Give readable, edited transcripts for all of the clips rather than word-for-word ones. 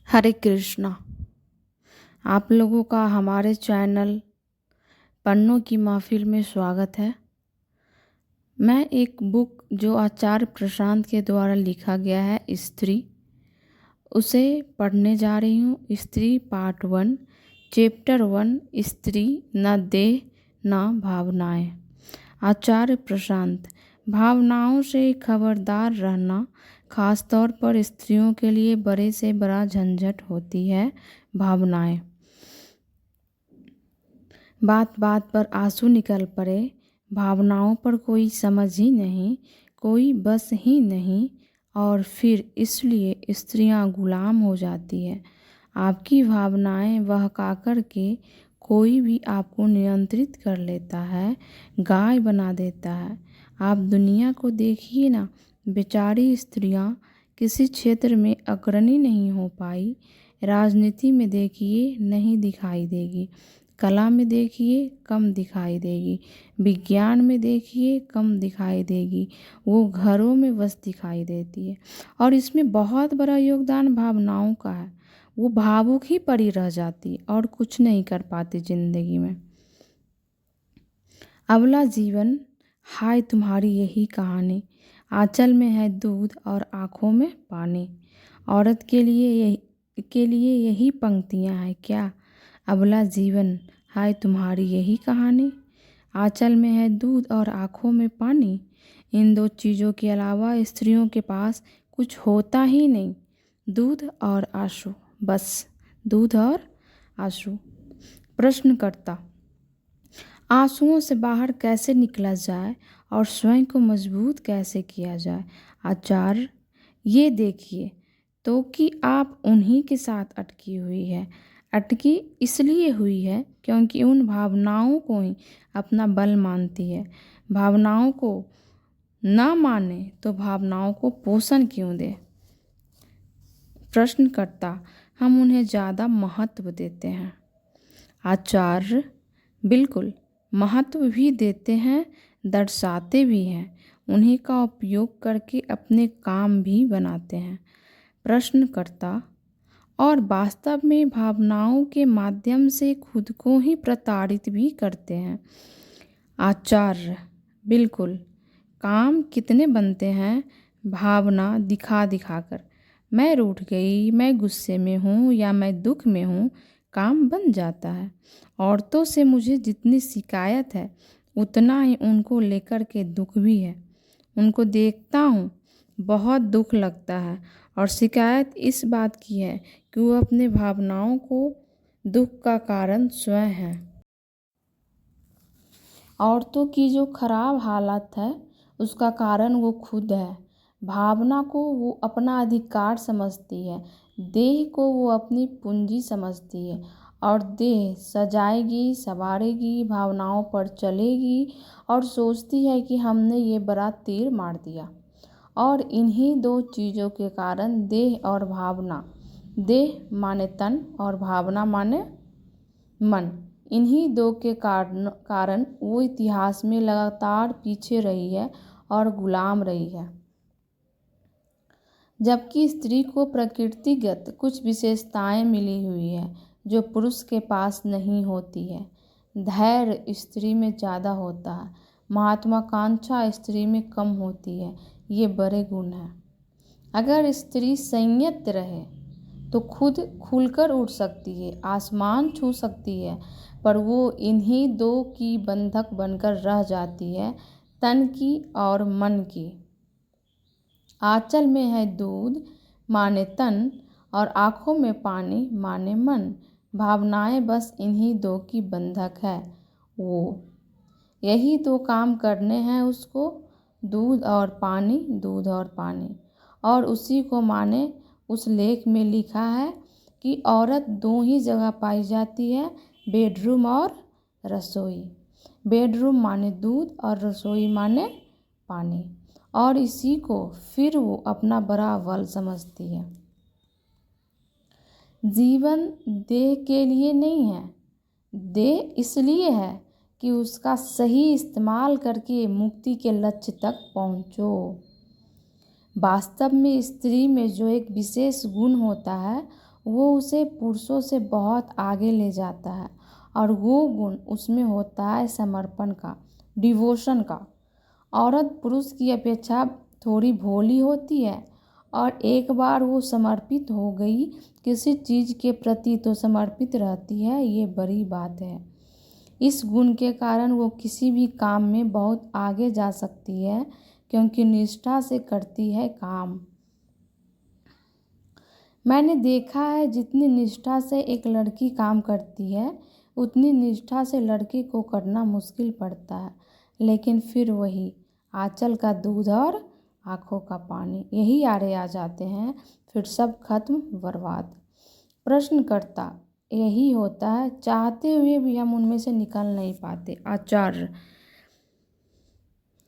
हरे कृष्णा। आप लोगों का हमारे चैनल पन्नों की महफिल में स्वागत है। मैं एक बुक जो आचार्य प्रशांत के द्वारा लिखा गया है स्त्री, उसे पढ़ने जा रही हूँ। स्त्री पार्ट 1 चैप्टर 1 स्त्री न देह न भावनाएं। आचार्य प्रशांत। भावनाओं से खबरदार रहना खास तौर पर स्त्रियों के लिए बड़े से बड़ा झंझट होती है। भावनाएं। बात बात पर आंसू निकल पड़े। भावनाओं पर कोई समझ ही नहीं, कोई बस ही नहीं, और फिर इसलिए स्त्रियां गुलाम हो जाती है। आपकी भावनाएं बहका कर के कोई भी आपको नियंत्रित कर लेता है, गाय बना देता है। आप दुनिया को देखिए ना, बेचारी स्त्रियां किसी क्षेत्र में अग्रणी नहीं हो पाई। राजनीति में देखिए नहीं दिखाई देगी, कला में देखिए कम दिखाई देगी, विज्ञान में देखिए कम दिखाई देगी, वो घरों में बस दिखाई देती है। और इसमें बहुत बड़ा योगदान भावनाओं का है। वो भावुक ही पड़ी रह जाती और कुछ नहीं कर पाती जिंदगी में। अबला जीवन, हाय तुम्हारी यही कहानी, आंचल में है दूध और आँखों में पानी। औरत के लिए यही पंक्तियाँ हैं क्या? अबला जीवन, हाय तुम्हारी यही कहानी, आंचल में है दूध और आँखों में पानी। इन दो चीज़ों के अलावा स्त्रियों के पास कुछ होता ही नहीं। दूध और आंसू, बस दूध और आंसू। प्रश्नकर्ता। आंसुओं से बाहर कैसे निकला जाए और स्वयं को मजबूत कैसे किया जाए? आचार्य। ये देखिए तो कि आप उन्हीं के साथ अटकी हुई है। अटकी इसलिए हुई है क्योंकि उन भावनाओं को ही अपना बल मानती है। भावनाओं को ना माने तो भावनाओं को पोषण क्यों दे? प्रश्नकर्ता। हम उन्हें ज़्यादा महत्व देते हैं। आचार्य। बिल्कुल, महत्व भी देते हैं, दर्शाते भी हैं, उन्हीं का उपयोग करके अपने काम भी बनाते हैं। प्रश्नकर्ता। और वास्तव में भावनाओं के माध्यम से खुद को ही प्रताड़ित भी करते हैं। आचार्य। बिल्कुल, काम कितने बनते हैं भावना दिखा दिखा कर। मैं रूठ गई, मैं गुस्से में हूँ या मैं दुख में हूँ, काम बन जाता है। औरतों से मुझे जितनी शिकायत है उतना ही उनको लेकर के दुख भी है। उनको देखता हूँ, बहुत दुख लगता है, और शिकायत इस बात की है कि वो अपने भावनाओं को दुख का कारण स्वयं है। औरतों की जो खराब हालत है उसका कारण वो खुद है। भावना को वो अपना अधिकार समझती है, देह को वो अपनी पूंजी समझती है, और देह सजाएगी, संवारेगी, भावनाओं पर चलेगी और सोचती है कि हमने ये बड़ा तीर मार दिया। और इन्हीं दो चीज़ों के कारण देह और भावना, देह माने तन और भावना माने मन, इन्हीं दो के कारण वो इतिहास में लगातार पीछे रही है और गुलाम रही है। जबकि स्त्री को प्रकृतिगत कुछ विशेषताएं मिली हुई है जो पुरुष के पास नहीं होती है। धैर्य स्त्री में ज़्यादा होता है, महत्वाकांक्षा स्त्री में कम होती है। ये बड़े गुण हैं। अगर स्त्री संयत रहे तो खुद खुलकर उड़ सकती है, आसमान छू सकती है, पर वो इन्हीं दो की बंधक बनकर रह जाती है, तन की और मन की। आंचल में है दूध माने तन और आँखों में पानी माने मन। भावनाएं बस इन्हीं दो की बंधक है। वो यही दो काम करने हैं उसको, दूध और पानी, दूध और पानी। और उसी को माने उस लेख में लिखा है कि औरत दो ही जगह पाई जाती है, बेडरूम और रसोई। बेडरूम माने दूध और रसोई माने पानी, और इसी को फिर वो अपना बड़ा बल समझती है। जीवन देह के लिए नहीं है, देह इसलिए है कि उसका सही इस्तेमाल करके मुक्ति के लक्ष्य तक पहुँचो। वास्तव में स्त्री में जो एक विशेष गुण होता है वो उसे पुरुषों से बहुत आगे ले जाता है। और वो गुण उसमें होता है समर्पण का, डिवोशन का। औरत पुरुष की अपेक्षा थोड़ी भोली होती है, और एक बार वो समर्पित हो गई किसी चीज़ के प्रति तो समर्पित रहती है, ये बड़ी बात है। इस गुण के कारण वो किसी भी काम में बहुत आगे जा सकती है, क्योंकि निष्ठा से करती है काम। मैंने देखा है जितनी निष्ठा से एक लड़की काम करती है, उतनी निष्ठा से लड़के को करना मुश्किल पड़ता है। लेकिन फिर वही आंचल का दूध और आँखों का पानी, यही आड़े आ जाते हैं, फिर सब खत्म, बर्बाद। प्रश्नकर्ता: यही होता है, चाहते हुए भी हम उनमें से निकल नहीं पाते। आचार्य: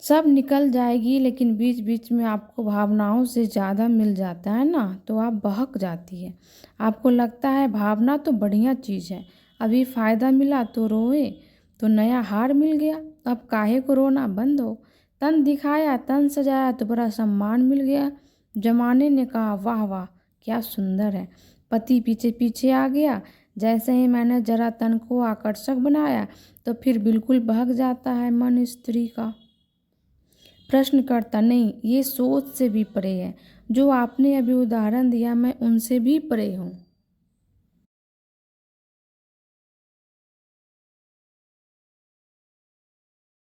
सब निकल जाएगी, लेकिन बीच बीच में आपको भावनाओं से ज़्यादा मिल जाता है ना, तो आप बहक जाती है। आपको लगता है भावना तो बढ़िया चीज़ है, अभी फ़ायदा मिला तो रोए, तो नया हार मिल गया, अब काहे को रोना बंद हो। तन दिखाया, तन सजाया तो बड़ा सम्मान मिल गया। जमाने ने कहा वाह वाह क्या सुंदर है। पति पीछे पीछे आ गया, जैसे ही मैंने जरा तन को आकर्षक बनाया तो फिर बिल्कुल बहक जाता है मन स्त्री का। प्रश्नकर्ता: नहीं, ये सोच से भी परे है। जो आपने अभी उदाहरण दिया मैं उनसे भी परे हूँ।